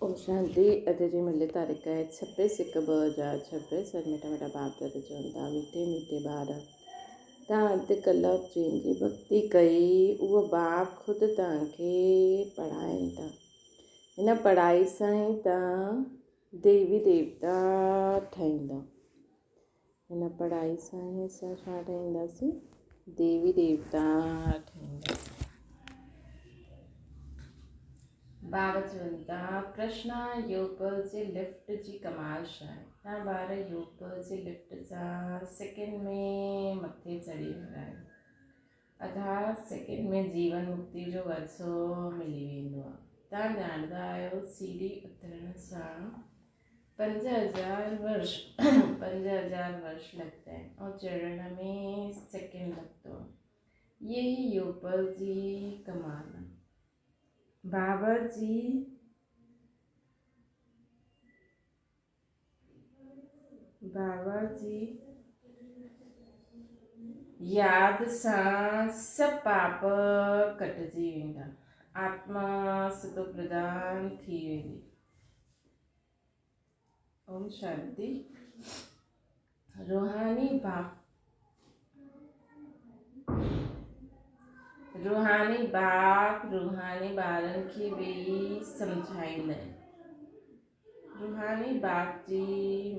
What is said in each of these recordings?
ओम शांति। अॼु जी मिली तारीख़ आहे 26/1/2026। मिठा मिठा बाप दादा चवनि था मीठे मीठे ॿार तव्हां अधु कलाक जंहिंजी भक्ति कई उहो बाप ख़ुदि तव्हांखे पढ़ाइनि था। हिन पढ़ाई सां ई तव्हां देवी देवता ठहींदा। हिन पढ़ाई सां ई असां छा ठहींदासीं? देवी देवता ठहींदासीं। बाबा चवनि था कृष्णा योग जे लिफ्ट जी कमाल छा आहे? तव्हां ॿार योग जे लिफ्ट सां सेकेंड में मथे चढ़ी वेंदा आहियो। आधा सेकेंड में जीवन मुक्ति जो वरसो मिली वेंदो आहे। तव्हां ॼाणंदा आहियो सीढ़ी उतरण सां 5000 वर्ष 5000 वर्ष लॻंदा आहिनि और चढ़ण में सेकेंड लॻंदो आहे। ये ही योग जी कमाल आहे। बाबा जी यादि सां सभु पाप कटिजी वेंदा। आत्मा सतो प्रदान थी वेंदी। ओम शांति। रूहानी बाप रूहानी ॿारनि खे बि सम्झाईंदा आहिनि। रूहानी बाप जी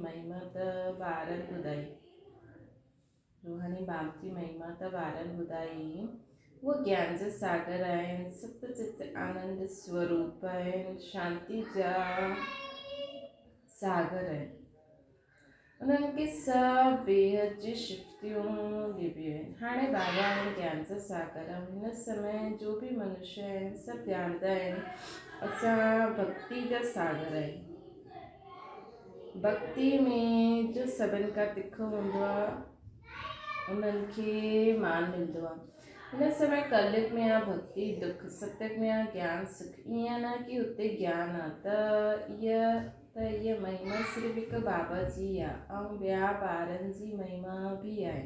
महिमा त ॿारनि ॿुधाई वो ज्ञान जा सागर आहिनि, सतचित आनंद स्वरूप आहिनि, शांति जा सागर आहिनि। उन्हनि खे सभु बेहद जी शक्तियूं ॾिबियूं आहिनि। हाणे बाबा आहिनि ज्ञान जा सागर। हिन समय जो बि मनुष्य आहिनि सभु ॼाणंदा आहिनि असां भक्ति जा सागर आहियूं। भक्ति में जो सभिनि खां तिखो हूंदो आहे उन्हनि खे मान मिलंदो आहे। हिन समय कलयुग में आहे भक्ति दुख, सतयुग में आहे ज्ञान सुख। ईअं न कि हुते ज्ञान आहे त इहा महिमा सिर्फ़ु हिकु बाबा जी आहे ऐं ॿिया ॿारनि जी महिमा बि आहे।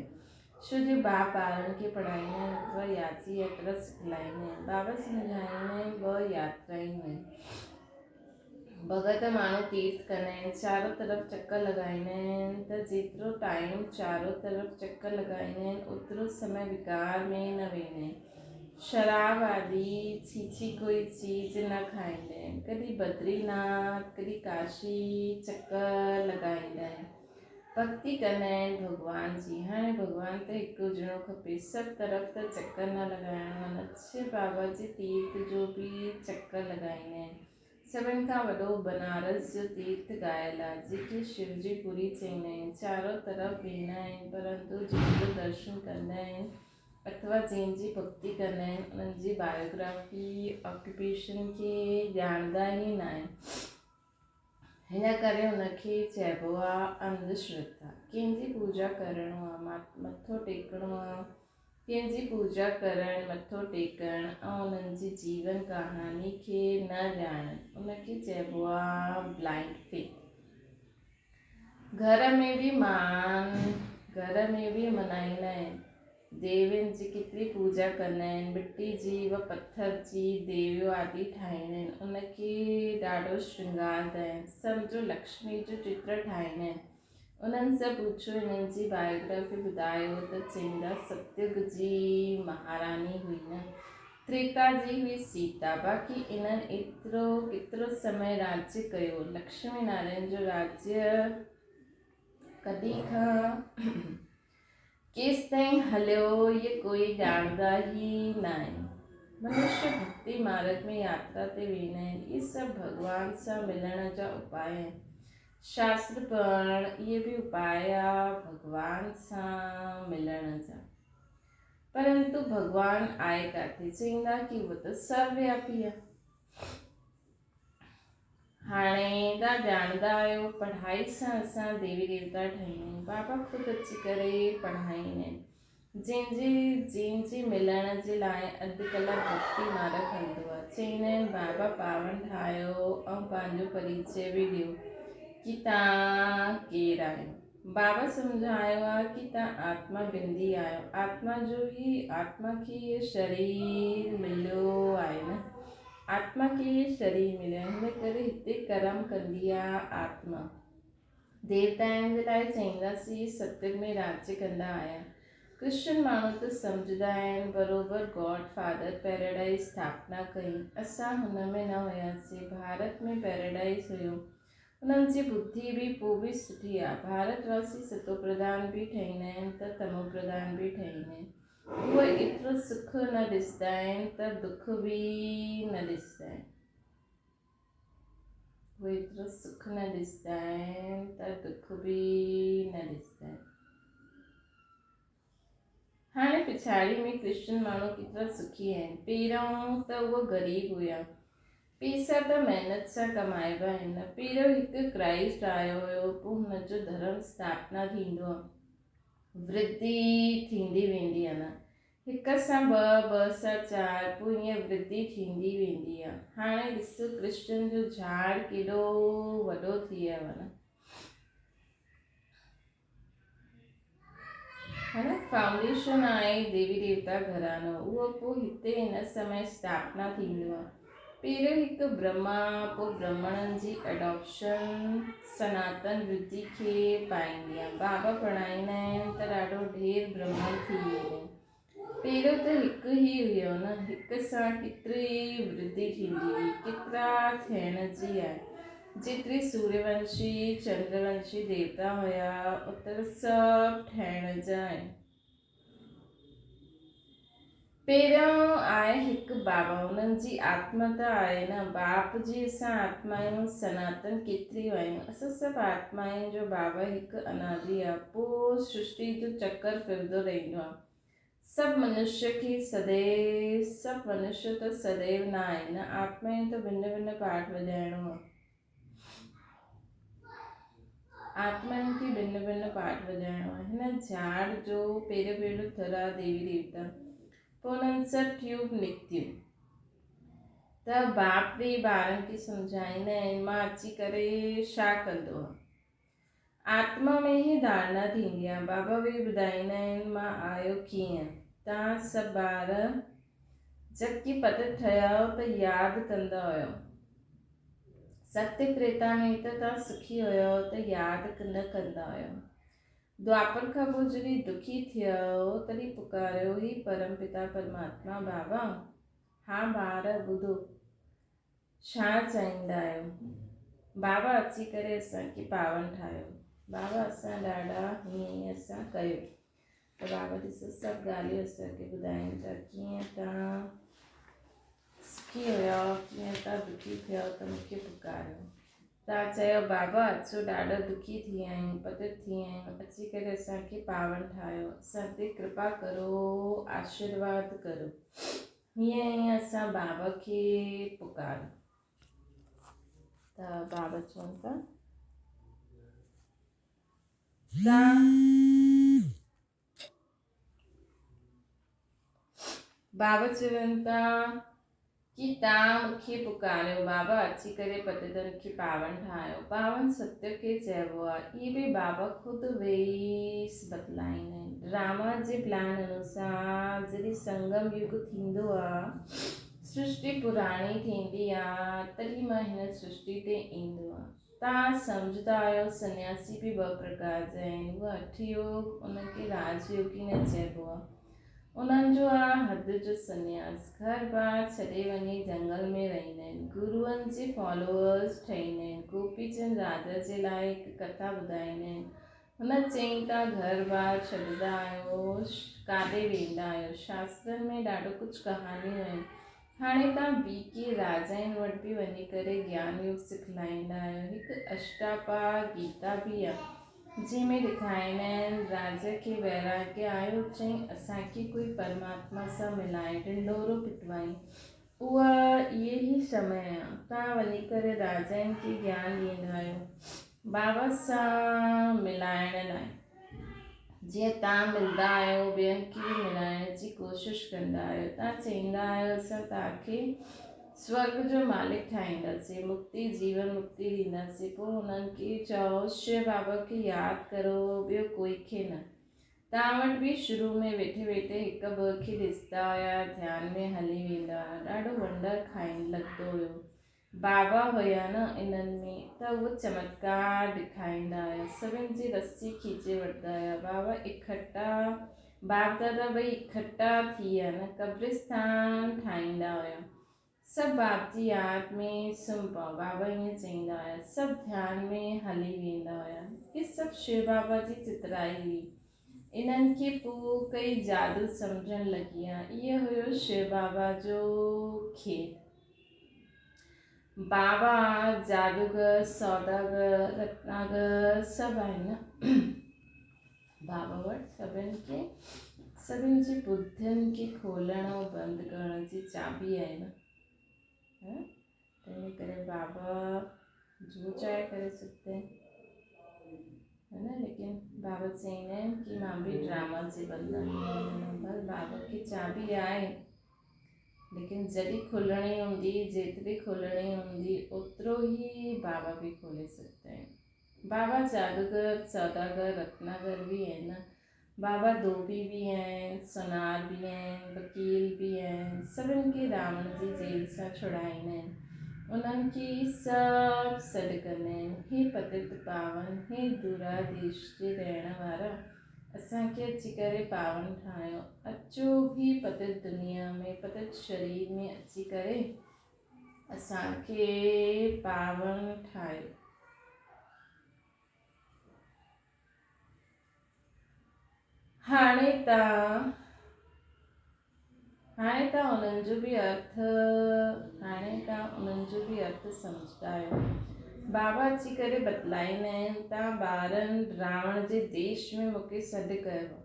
छो जो बाप ॿारनि खे पढ़ाईंदा आहिनि अथवा यादि जी यात्रा सिखलाईंदा आहिनि। बाबा सम्झाईंदा आहिनि ॿ यात्रायूं आहिनि। भगत माण्हू तीर्थ कंदा आहिनि, चारों तरफ़ चकर लॻाईंदा आहिनि त जेतिरो टाइम चारों तरफ़ चकर लॻाईंदा आहिनि ओतिरो समय विकार में न वेंदा आहिनि। शराब आदि छीछी कोई चीज़ न खाईंदा आहिनि। कॾहिं बद्रीनाथ कॾहिं काशी चकर लॻाईंदा आहिनि। भक्ति कंदा आहिनि भॻवान जी। हाणे भॻवान त हिकु हुजिणो खपे, सभु तरफ़ त चकर न लॻाइणो आहे। नच्छे बाबा जे तीर्थ जो बि चकर लॻाईंदा आहिनि। सभिनि खां वॾो बनारस जो तीर्थ गायल आहे जेके शिव जी पुरी चईंदा आहिनि। चारों तरफ़ वेंदा आहिनि परंतु जंहिंजो दर्शन कंदा आहिनि अथवा जंहिंजी भक्ति कंदा आहिनि उन्हनि जी बायोग्राफी ऑक्यूपेशन खे ॼाणंदा ई न आहिनि। हिन करे हुनखे चइबो आहे अंधश्रद्धा। कंहिंजी पूजा करणो आहे, मथो टेकणो आहे, कंहिंजी पूजा करणु मथो टेकणु ऐं उन्हनि जी जीवन कहानी खे न ॼाणनि उनखे चइबो आहे ब्लाइंड फेथ। घर में बि मनाईंदा आहिनि। देवियुनि जी केतिरी पूजा कंदा आहिनि, मिट्टी जी व पत्थर जी देवियूं आदि ठाहींदा आहिनि, उनखे ॾाढो श्रृंगारंदा आहिनि। सम्झो लक्ष्मी जो चित्र ठाहींदा आहिनि। उन्हनि सां पुछो हिननि जी बायोग्राफी ॿुधायो त चईंदा सतयुग जी महारानी हुई न, त्रेता जी हुई सीता। बाक़ी इन्हनि केतिरो समय राज्य कयो। लक्ष्मी नारायण जो राज्य कॾहिं खां केसिताईं हलियो ये कोई ॼाणंदा ई न आहिनि। मनुष्य भक्ति मार्ग में यात्रा ते वेंदा आहिनि। इहे सभु भॻवान सां मिलण जा उपाय आहिनि। शास्त्र पढ़णु इहे बि उपाय आहे भॻवान सां मिलण जा। परंतु भॻवान आहे किथे? चईंदा कि उहो त सर्वव्यापी आहे। हाणे तव्हां ॼाणंदा आहियो पढ़ाई सां असां देवी देवता ठहींदा आहियूं। बाबा ख़ुदि अची करे पढ़ाईंदा आहिनि। जंहिंजे मिलण जे लाइ अधु कलाक भक्ति मार्ग हलंदो आहे। चईंदा आहिनि बाबा पावन ठाहियो ऐं पंहिंजो परिचय बि ॾियो कि तव्हां केरु आहियो। बाबा सम्झायो आहे कि तव्हां आत्मा बिंदी आहियो। आत्मा खे शरीर मिलियो आहे न, आत्मा खे शरीर मिलियो, हिन करे हिते कर्म कंदी आहे आत्मा। देवताउनि जे लाइ चईंदासीं सत्युग में राज्य कंदा आया। क्रिश्चन माण्हू त सम्झंदा आहिनि बराबरि गॉड फादर पैराडाइज़ स्थापना कई, असां हुन में न हुयासीं। भारत में पैराडाइज़ हुयो, उन्हनि जी बुद्धि बि पोइ बि सुठी आहे। भारतवासी सतो प्रधान बि ठहींदा आहिनि त तमो प्रधान बि ठहींदा आहिनि। उहे एतिरो सुख न ॾिसंदा आहिनि त दुख बि न ॾिसंदा आहिनि। उहे एतिरो सुख न ॾिसंदा आहिनि त दुख बि न ॾिसंदा आहिनि। हाणे पिछाड़ी में क्रिश्चन माण्हू केतिरा सुखी आहिनि। पहिरियों त उहे ग़रीब हुया, पैसा त महिनत सां कमाइबा आहिनि। पहिरियों हिकु क्राइस्ट आयो हुयो, पोइ हुनजो धर्म स्थापना थींदो आहे, वृद्धि थींदी वेंदी आहे न, हिक सां ॿ सां 4, पोइ ईअं वृद्धि थींदी वेंदी आहे। हाणे ॾिसो क्रिश्चन जो झाड़ केॾो वॾो थी वियो आहे न, है न। फाउंडेशन आहे देवी देवता घरानो, उहो पोइ हिते हिन समय स्थापना थींदो आहे। पहिरियों हिकु ब्रह्मा, पोइ ब्राह्मणनि जी एडॉप्शन सनातन वृद्धि खे पाईंदी आहे। बाबा पढ़ाईंदा आहिनि त ॾाढो ढेर ब्राह्मण थी वेंदा आहिनि। पहिरियों त हिकु ई हुयो न, हिक सां केतिरी वृद्धि थींदी हुई, केतिरा थियण जी आहे। जेतिरी सूर्यवंशी चंद्रवंशी देवता हुया, उतर सभु ठहिण जा आहिनि। पहिरियों आहे हिकु बाबा, हुननि जी आत्मा त आहे न। बाप जी असां आत्मा आहियूं, सनातन केतिरियूं आहियूं, असां सभु आत्मा आहियूं जो बाबा हिकु अनादि आहे। पोइ सृष्टि जो चक्कर फिरंदो रहंदो आहे। सभु मनुष्य खे सदैव, सभु मनुष्य त सदैव न आहे न, आत्माऊं त भिन्न भिन्न पाठ वॼाइणो आहे। आत्माउनि खे भिन्न भिन्न पाठ वॼाइणो आहे। हिन झाड़ जो पहिरियों थर आहे देवी देवता, पोइ उन्हनि सभु ट्यूब निकितियूं त बाप बि ॿारनि खे सम्झाईंदा आहिनि, मां अची करे छा कंदो आहे। आत्मा में ई धारणा थींदी आहे। बाबा बि ॿुधाईंदा आहिनि, मां आयो कीअं। तव्हां सभु ॿार जबकि पत ठहियो त यादि कंदा हुयो, सत्य त्रेता में त तव्हां सुखी हुयो त यादि न कंदा हुयो। द्वापर खां पोइ जॾहिं दुखी थियो तॾहिं पुकारियो ही परम पिता परमात्मा बाबा। हा ॿार ॿुधो छा चाहींदा आहियो। बाबा अची करे असांखे पावन ठाहियो। बाबा असां ॾाढा हीअं असां कयो, त बाबा ॾिसो सभु ॻाल्हियूं असांखे ॿुधाइनि था, कीअं तव्हां सुखी हुयो, कीअं तव्हां दुखी थियो त मूंखे पुकारियो। तव्हां चयो बाबा अचो ॾाढो दुखी थी विया आहियूं, पतित थी विया आहियूं, अची करे असांखे पावन ठाहियो, असां ते कृपा करो, आशीर्वाद करो। हीअं ई असां बाबा खे पुकारो। त बाबा चवनि था बाबा चवनि था कि तव्हां मूंखे पुकारियो, बाबा अची करे पतितनि खे पावन ठाहियो। पावन सत्य खे चइबो आहे। इहे बि बाबा ख़ुदि वेही बतलाईंदा आहिनि। रामा जे प्लान अनुसार जॾहिं संगम युग थींदो आहे, सृष्टि पुराणी थींदी आहे, तॾहिं मां हिन सृष्टि ते ईंदो आहे। तव्हां सम्झंदा आहियो सन्यासी बि 2 प्रकार जा आहिनि। उहा हठ योग, उनखे राजयोगी न चइबो आहे। उन्हनि जो आहे हद जो सन्यास, घर बार छॾे वञी जंगल में रहंदा आहिनि, गुरुअनि जे फॉलोअर्स ठहींदा आहिनि। गोपीचंद राजा जे लाइ हिकु कथा ॿुधाईंदा आहिनि। हुन चयईं तव्हां घर बार छॾंदा आहियो, काॾे वेंदा आहियो। शास्त्रनि में ॾाढो कुझु कहानियूं आहिनि। हाणे तव्हां ॿी के राजाउनि वटि बि वञी करे ज्ञान योग सिखलाईंदा आहियो। हिकु अष्टापार गीता बि आहे जंहिंमें लिखाईंदा आहिनि राजा खे वैराग्य आयो, चईं असांखे कोई परमात्मा सां मिलाए, ढिंढोरो पिटवाई। उहा इहे ई समय आहे, तव्हां वञी करे राजाउनि खे ज्ञान ॾींदा आहियो बाबा सां मिलाइण लाइ। जीअं तव्हां मिलंदा आहियो, ॿियनि खे बि मिलाइण जी कोशिशि कंदा आहियो। तव्हां चईंदा आहियो असां तव्हांखे स्वर्ग जो मालिक ठाहींदासीं, मुक्ति जीवन मुक्ति ॾींदासीं। पोइ हुननि खे चयो शिव बाबा खे यादि करो, ॿियो कोई खे न। तव्हां वटि बि शुरू में वेठे वेठे हिक ॿ खे ॾिसंदा हुया, ध्यान में हली वेंदा हुआ, ॾाढो वंडर खाइण लॻंदो हुयो। बाबा हुया न इन्हनि में त उहो चमत्कार ॾेखारींदा हुया, सभिनि जी रस्सी खींचे वठंदा हुया। बाबा इकट्ठा बाप दादा ॿई इकट्ठा थी विया न कब्रिस्तान ठाहींदा हुया। सभु बाप जी यादि में सुम्ही पओ, बाबा ईअं चईंदा हुया। सभु ध्यान में हली वेंदा हुया। इहे सभु शिव बाबा जी चित्राई हुई। इन्हनि खे पोइ कई जादू सम्झण लॻी आहे। इहो हुयो शिव बाबा जो खेल। बाबा जादूगर, सौदागर, रत्नागर सभु आहिनि न बाबा वटि। सभिनि जी बुद्धियुनि खे खोलण ऐं बंदि करण जी चाबी आहे न। तंहिं करे बाबा जो चाहे करे सघंदा आहिनि, है ना। लेकिन बाबा चईंदा आहिनि कि मां बि ड्रामा जे बंधन में वञणो, पर बाबा की चाबी आहे, लेकिन जॾहिं खुलणी हूंदी, जेतिरी खुलणी हूंदी ओतिरो ई बाबा बि खोले सघंदा आहिनि। बाबा जादूगर, सौदागर, रत्नागर बि आहिनि न। बाबा धोबी भी आहिनि, सुनार भी आहिनि, वकील भी आहिनि। सभिनि खे रावण जी जेल सां छुड़ाईंदा आहिनि। उन्हनि खे सभु सॾु कंदा आहिनि, हे पतित पावन, हे दूरा देश जे रहण वारा, असांखे अची करे पावन ठाहियो। अचो भी पतित दुनिया में, पतित शरीर में अची करे असांखे पावन ठाहियो। हाणे तव्हां उन्हनि जो बि अर्थ सम्झंदा आहियो। बाबा अची करे बतलाईंदा आहिनि, तव्हां ॿारनि रावण जे देश में मूंखे सॾु कयो।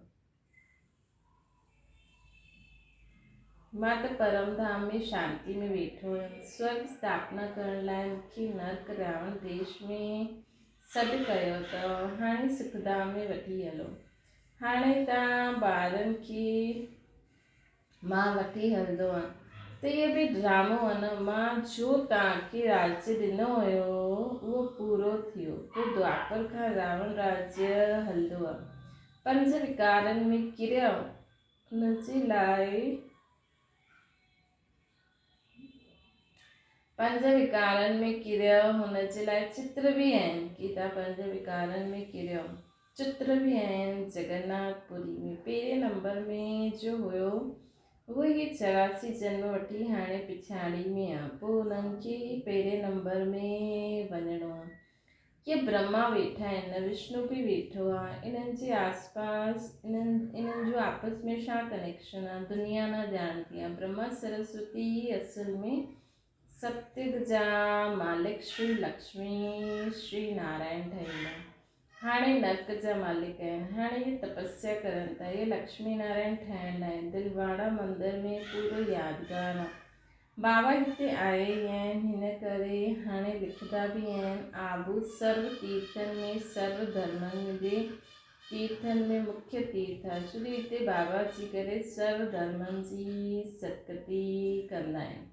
मां त परम धाम में शांति में वेठो हुयमि। स्वर्ग स्थापना करण लाइ मूंखे नर्क रावण देश में सॾु कयो अथव। हाणे सुखधाम में वठी हलो। हाणे तव्हां ॿारनि खे मां वठी हलंदो आहियां, त इहो बि ड्रामो आहे न। मां जो तव्हांखे राज्य ॾिनो हुयो उहो पूरो थियो। पोइ द्वापर खां रावण राज्य हलंदो आहे। पंज विकारनि में किरियो, हुनजे लाइ चित्र बि आहिनि कि तव्हां पंज विकारनि में किरियो। चित्र बि आहिनि जगन्नाथपुरी में। पहिरें नंबर में जो हुयो उहो ही 84 जन्म वठी हाणे पिछाड़ी में आहे। पोइ उन्हनि खे पहिरें नंबर में वञिणो आहे। ये ब्रह्मा वेठा आहिनि, विष्णु भी वेठो आहे। इन्हनि जे आसपास इन्हनि जो आपस में छा कनेक्शन आहे, दुनिया न ॼाणती आहे। ब्रह्मा सरस्वती असल में सत्युग जा मालिक श्री लक्ष्मी श्री नारायण ठहींदा। हाणे नर्क जा मालिक आहिनि। हाणे ये तपस्या करनि था, ये लक्ष्मी नारायण ठहण लाइ। दिलवाड़ा मंदिर में पूरो यादगार आहे। बाबा हिते आए ई आहिनि, हिन करे हाणे लिखंदा बि आहिनि। आबू सर्व तीर्थनि में, सर्व धर्मनि जे तीर्थनि में मुख्य तीर्थ आहे। छो कि हिते बाबा अची करे सर्व धर्मनि जी सतगति कंदा आहिनि।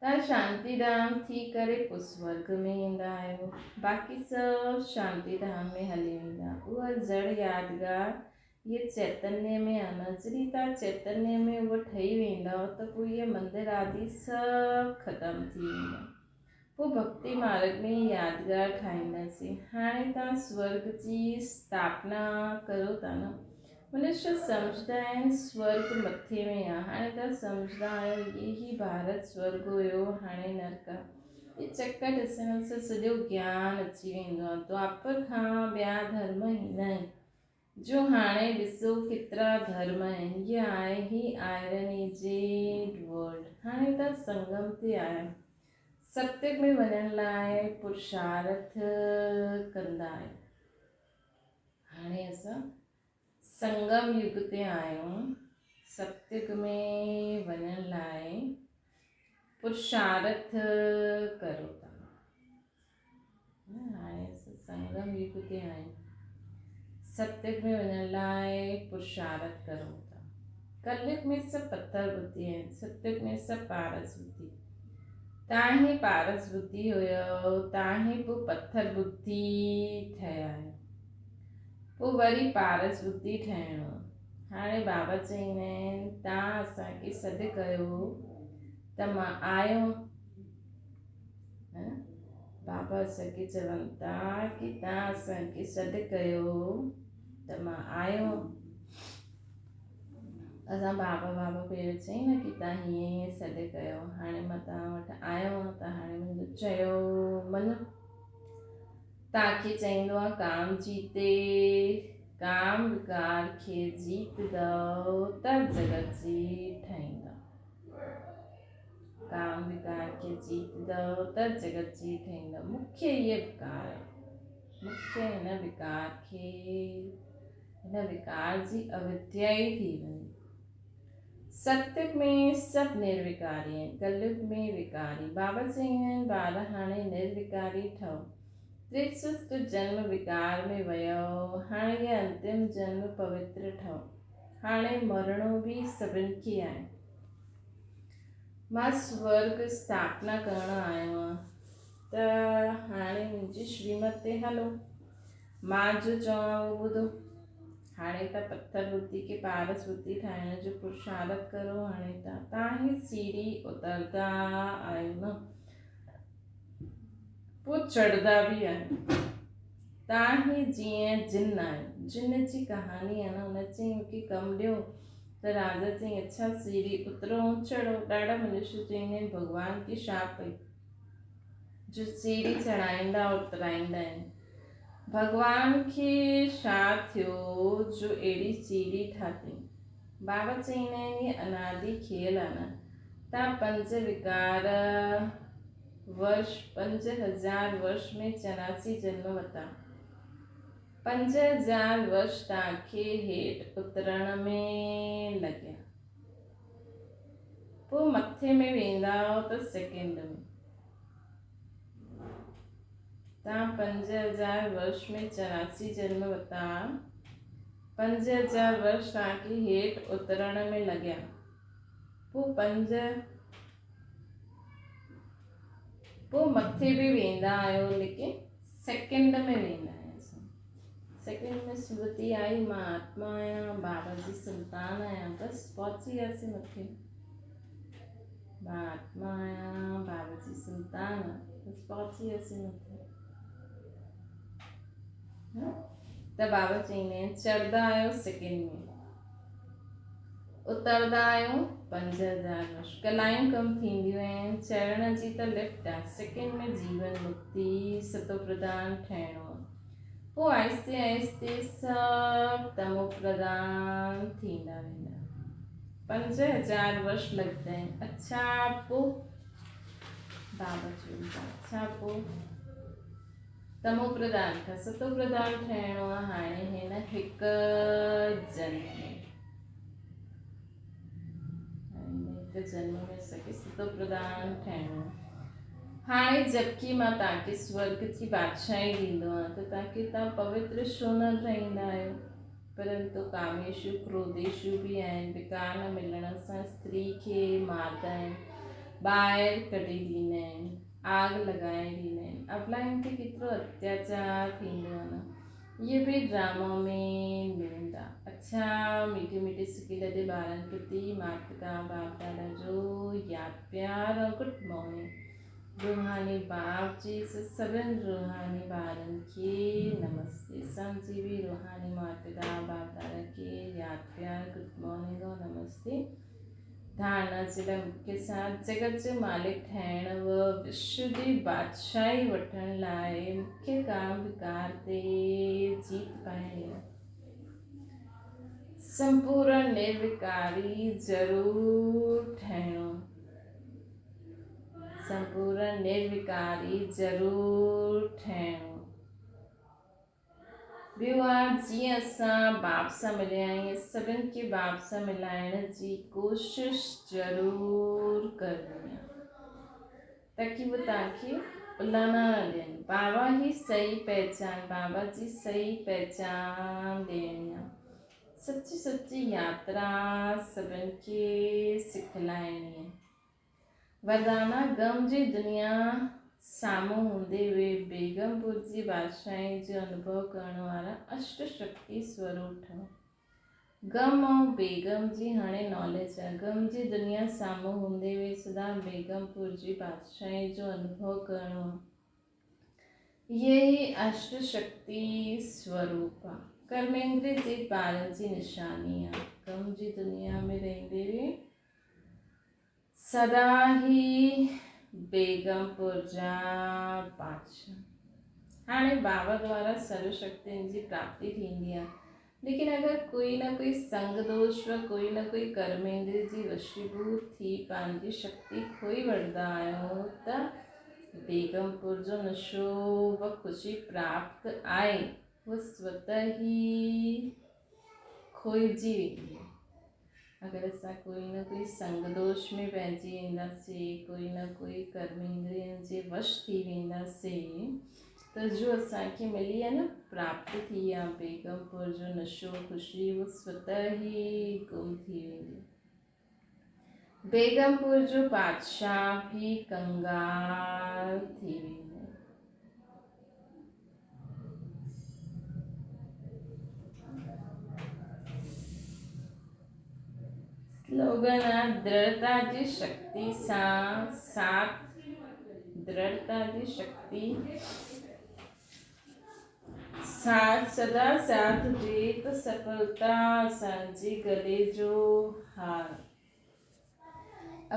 तव्हां शांतिधाम थी करे पोइ स्वर्ग में ईंदा आहियो। बाक़ी सभु शांतिधाम में हली वेंदा। उहा जड़ यादगार ये चैतन्य में आहे न। जॾहिं तव्हां चैतन्य में उहो ठही वेंदव त पोइ इहे मंदिर आदि सभु ख़तमु थी वेंदा। पोइ भक्ति मार्ग में यादगार ठाहींदासीं। हाणे तव्हां स्वर्ग जी स्थापना करो था न। मनुष्य सम्झंदा आहिनि स्वर्ग मथे में आहे। हाणे तव्हां सम्झंदा आहियो ये ही भारत स्वर्ग हुयो, हाणे नर्क आहे। ये चक्कर ॾिसण सां सॼो ज्ञान अची वेंदो आहे। द्वापर खां ॿिया धर्म ईंदा आहिनि। जो हाणे ॾिसो केतिरा धर्म आहिनि। ये आहे ही आयरन एजेड वर्ल्ड। हाणे तव्हां संगम ते आहियो। सत्युग में वञण लाइ पुरुषार्थ कंदा आहियो। हाणे असां संगम युग ते आहियूं। सत्युग में वञण लाइ पुरुषार्थ करो था। हाणे असां संगम युग ते आहियूं। सत्युग में वञण लाइ पुरुषार्थ करो था। कलयुग में सभु पत्थर बुद्धि आहिनि, सत्युग में सभु पारस बुद्धि। तव्हां ही पारस बुद्धि हुयो, तव्हां ही पोइ पत्थर बुद्धि ठहिया आहियो। पोइ वरी पारस बुद्धि ठहिणो आहे। हाणे बाबा चईंदा आहिनि तव्हां असांखे सॾु कयो त मां आयो। बाबा असांखे चवनि था की तव्हां असांखे सॾु कयो त मां आयो। असां बाबा बाबा पहिरियों चई न की तव्हां हीअं हीअं सॾु कयो, हाणे मां तव्हां वटि आयो त हाणे मुंहिंजो चयो मन तव्हांखे चईंदो आहे काम जीते। काम विकार खे जीतदव त जगत जी ठाहींदव। काम विकार खे जीतदव त जगत जी ठाहींदव। मुख्य इहे विकार आहे, मुख्य हिन विकार जी अविद्या ई थी वञे। सत्युग में सभु निर्विकारी आहिनि, कलयुग में विकारी। बाबा चईंदा आहिनि ॿार हाणे निर्विकारी ठहो। 63 जन्म विकार में वयो, हाणे ये अंतिम जन्म पवित्र ठहो। हाणे मरणो बि सभिनि खे आहे। मां स्वर्ग स्थापना करण आयो आहियां त हाणे मुंहिंजी श्रीमत ते हलो, मां जो चवां उहो ॿुधो। हाणे त पत्थर बुद्धि खे पारस बुद्धि ठाहिण जो पुरुषार्थ करो। हाणे तव्हां ही सीढ़ी उतरंदा आहियो न, पोइ चढ़ंदा बि आहियो। तव्हां ही जीअं जिन आहियो, जिन जी कहानी आहे न, हुन चई मूंखे कमु ॾियो त राजा चई अच्छा सीढ़ी उतरो ऐं चढ़ो। ॾाढा मनुष्य चईंदा आहिनि भॻवान खे छा पई जो सीढ़ी चढ़ाईंदा उतराईंदा आहिनि। भगवान खे छा थियो जो अहिड़ी सीढ़ी ठाती। बाबा चईंदा आहिनि ये अनादि खेल आहे न। तव्हां 5 विकार वर्ष 5000 वर्ष में 84 जन्म वरिता। 5000 वर्ष तव्हांखे हेठि उतरण में लॻिया, पोइ मथे में वेंदा त सेकेंड में। तव्हां 5000 वर्ष में 84 जन्म वरिता, 5000 वर्ष तव्हांखे हेठि उतरण में लॻिया, पोइ मथे बि वेंदा आहियो, लेकिन सेकेंड में वेंदा आहियो। सेकेंड में स्मृति आई मां आत्मा आहियां, बाबा जी संतान आहियां, बसि पहुची वियासीं मथे। मां आत्मा आहियां, बाबा जी संतान, बसि पहुची वियासीं मथे। त बाबा चईंदा आहिनि चढ़ंदा आहियो सेकेंड में, उतरंदा आहियो 5000 वर्ष। कलायूं कम थींदियूं आहिनि, चढ़ण जी त लिफ्ट आहे, सेकेंड में जीवन मुक्ति सतो प्रधान ठहिणो आहे। पोइ आहिस्ते आहिस्ते सभु तमो प्रधान थींदा वेंदा। 5000 वर्ष लॻंदा आहिनि। अच्छा पोइ बाबा चवंदा अच्छा पोइ तमो प्रधान खां सतो प्रधान ठहिणो आहे। हाणे हिन हिकु जन्म में असांखे सतो प्रधान ठहिणो आहे। हाणे जबकि मां तव्हांखे स्वर्ग जी बादशाही ॾींदो आहियां त तव्हां पवित्र छो न रहंदा आहियो। परंतु कामेशु क्रोधेशु बि आहिनि। विकार न मिलण सां स्त्री खे मारंदा आहिनि, ॿाहिरि कढी ॾींदा आहिनि, आग लॻाए ॾींदा आहिनि। अबलायुनि ते केतिरो अत्याचार थींदो आहे न, इहे बि ड्रामा में मिलंदा। अच्छा मीठे मीठे सिके लॾे ॿारनि प्रति माता पिता बाप दादा जो यादि प्यार और गुड मॉर्निंग। रूहानी बाप जी सभिनि रूहानी ॿारनि खे नमस्ते। संजीवी रूहानी माता पिता बाप दादा खे यादि प्यार गुड मॉर्निंग और नमस्ते। धारणा जे लाइ मुख्य साथ जगत जो मालिक ठहिण व विश्व जी बादशाही वठण लाइ मुख्य काम विकार ते जीत पाइणी आहे। संपूर्ण निर्विकारी ज़रूर ठहिणो, संपूर्ण निर्विकारी ज़रूर ठहिणो। ॿियो आहे जीअं असां बाप सां मिलिया आहियूं, सभिनि खे बाप सां मिलाइण जी कोशिश ज़रूर करणी आहे ताकि वो तव्हांखे उलाना न ॾियनि। बाबा ही सही पहचान, बाबा जी सही पहचान ॾियणी आहे। सच्ची सच्ची यात्रा सभिनि खे सिखलाइणी आहे। वरदाना गम जी दुनिया साम्हूं हूंदे हुए बेगमपुर जी बादशाही जो अनुभव करण वारा अष्ट शक्ति स्वरूप ठहो। गम ऐं बेगम जी हाणे नॉलेज आहे। गम जी दुनिया साम्हूं हूंदे हुए सदा बेगमपुर जी बादशाही जो अनुभव करणो आहे। ये ही अष्ट शक्ति स्वरूप आहे। कर्मेंद्र जी ॿारनि जी निशानी आहे। गम जी दुनिया में रहंदे हुए सदा ही बेगमपुर जा बादशाह। हाणे बाबा द्वारा सर्व शक्तियुनि जी प्राप्ति थींदी आहे। लेकिन अगर कोई न कोई संग दोष व कोई न कोई कर्मेंद्र जी वशीभूत थी पंहिंजी शक्ति खोई वठंदा आहियो त बेगमपुर जो नशो व ख़ुशी प्राप्त आहे वो स्वतः ही खोइजी वेंदी आहे। अगर असां कोई न कोई संग दोष में पइजी वेंदासीं, कोई न कोई कर्मेंद्रियनि जे वश थी वेंदासीं त जो असांखे मिली आहे न प्राप्ति थी आहे बेगमपुर जो नशो ख़ुशी वो स्वतः ही गुम थी वेंदी। बेगमपुर जो बादशाह भी कंगाल थी वेंदो। स्लोगन आहे दृढ़ता जी शक्ति सां साथ। दृढ़ता जी शक्ति साथ सदा साथ हुजे त सफलता असांजे गले जो हार।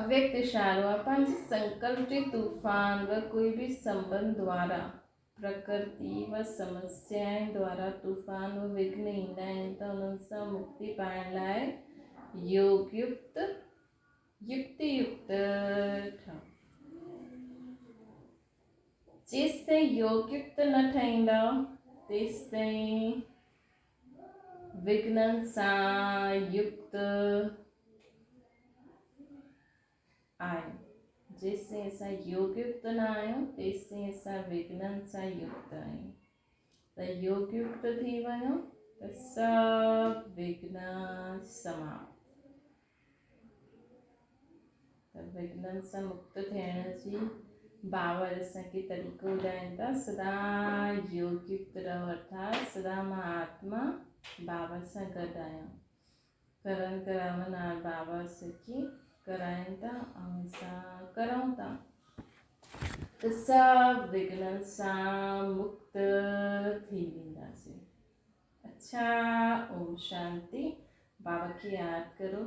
अव्यक्त इशारो आहे पंहिंजे संकल्प जे तूफान व कोई भी संबंध द्वारा प्रकृति व समस्याएं द्वारा तूफान व विघ्न ईंदा आहिनि त उन्हनि सां मुक्ति पाइण लाइ योगयुक्त युक्तियुक्त ठहो। जेसिताईं योगयुक्त न ठहींदव तेसिताईं विघ्ननि सां युक्त आहियो। जेसिताईं असां योगयुक्त न आहियूं तेसिताईं असां विघ्ननि सां युक्त आहियूं। त योगयुक्त थी वञो त सभु विघ्न समाप्त। त विघ्ननि सां मुक्त थियण जी बाबा असांखे तरीक़ो ॿुधाइनि था। सदा योगयुक्त रहो अर्थात सदा मां आत्मा बाबा सां गॾु आहियां। करण करावनार बाबा असांखे कराइनि था ऐं असां करूं था त सभु विघ्ननि सां मुक्त थी वेंदासीं। अच्छा, ओम शांति। बाबा खे यादि करो।